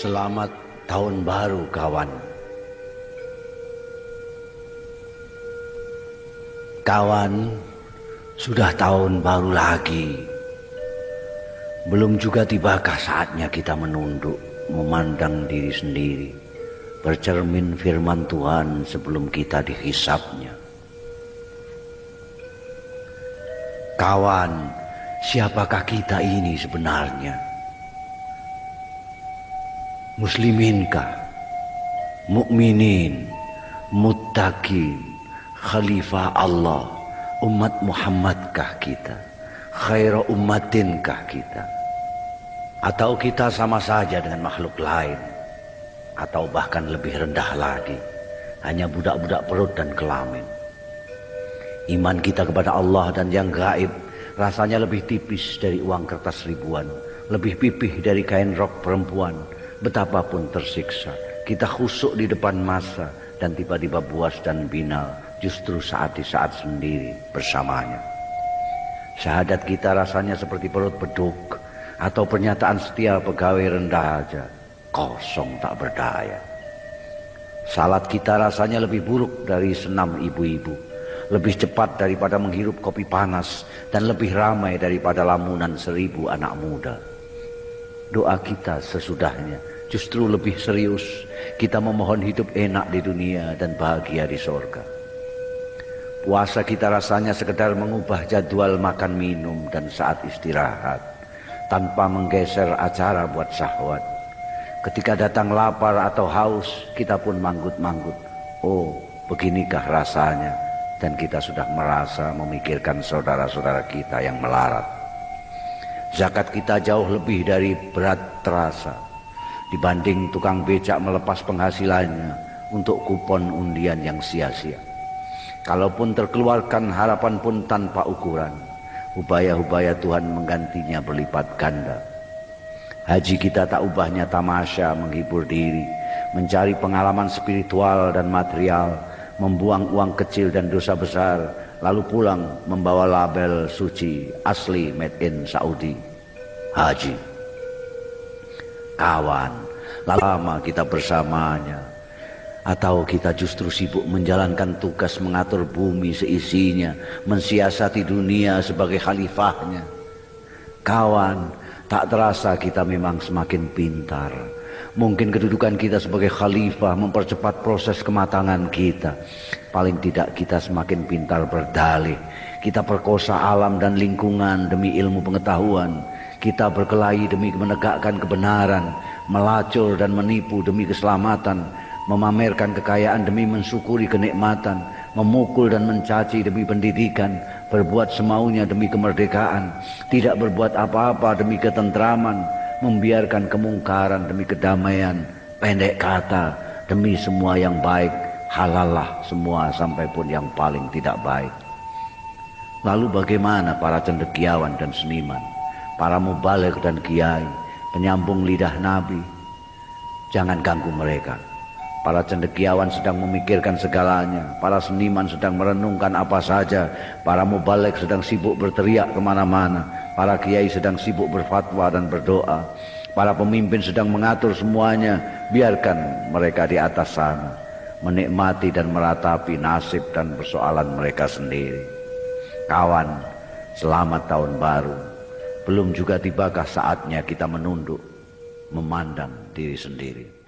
Selamat tahun baru kawan. Kawan, sudah tahun baru lagi. Belum juga tibakah saatnya kita menunduk, memandang diri sendiri, bercermin firman Tuhan sebelum kita dihisapnya. Kawan, siapakah kita ini sebenarnya? Musliminkah, mukminin, muttaqin, khalifah Allah, umat Muhammadkah kita, khairu ummatinkah kita, atau kita sama saja dengan makhluk lain, atau bahkan lebih rendah lagi, hanya budak-budak perut dan kelamin. Iman kita kepada Allah dan yang gaib rasanya lebih tipis dari uang kertas ribuan, lebih pipih dari kain rok perempuan. Betapapun tersiksa, kita khusyuk di depan masa dan tiba-tiba buas dan binal justru di saat sendiri bersamanya. Syahadat kita rasanya seperti perut beduk atau pernyataan setia pegawai rendah aja, kosong tak berdaya. Salat kita rasanya lebih buruk dari senam ibu-ibu, lebih cepat daripada menghirup kopi panas, dan lebih ramai daripada lamunan 1000 anak muda. Doa kita sesudahnya justru lebih serius, kita memohon hidup enak di dunia dan bahagia di sorga. Puasa kita rasanya sekedar mengubah jadwal makan minum dan saat istirahat, tanpa menggeser acara buat syahwat. Ketika datang lapar atau haus, kita pun manggut-manggut, oh beginikah rasanya, dan kita sudah merasa memikirkan saudara-saudara kita yang melarat. Zakat kita jauh lebih dari berat terasa dibanding tukang becak melepas penghasilannya untuk kupon undian yang sia-sia. Kalaupun terkeluarkan, harapan pun tanpa ukuran. Hubaya-hubaya Tuhan menggantinya berlipat ganda. Haji kita tak ubahnya tamasya menghibur diri, mencari pengalaman spiritual dan material, membuang uang kecil dan dosa besar, lalu pulang membawa label suci asli made in Saudi. Haji. Kawan, lama kita bersamanya, atau kita justru sibuk menjalankan tugas mengatur bumi seisinya, mensiasati dunia sebagai khalifahnya. Kawan, tak terasa kita memang semakin pintar. Mungkin kedudukan kita sebagai khalifah mempercepat proses kematangan kita. Paling tidak kita semakin pintar berdalih. Kita perkosa alam dan lingkungan demi ilmu pengetahuan. Kita berkelahi demi menegakkan kebenaran, melacur dan menipu demi keselamatan, memamerkan kekayaan demi mensyukuri kenikmatan, memukul dan mencaci demi pendidikan, berbuat semaunya demi kemerdekaan, tidak berbuat apa-apa demi ketentraman, membiarkan kemungkaran demi kedamaian, pendek kata, demi semua yang baik, halallah semua sampai pun yang paling tidak baik. Lalu bagaimana para cendekiawan dan seniman, para mubaligh dan kiai, penyambung lidah Nabi? Jangan ganggu mereka. Para cendekiawan sedang memikirkan segalanya, para seniman sedang merenungkan apa saja, para mubaligh sedang sibuk berteriak kemana-mana, para kiai sedang sibuk berfatwa dan berdoa, para pemimpin sedang mengatur semuanya. Biarkan mereka di atas sana menikmati dan meratapi nasib dan persoalan mereka sendiri. Kawan, selamat tahun baru. Belum juga tibakah saatnya kita menunduk, memandang diri sendiri.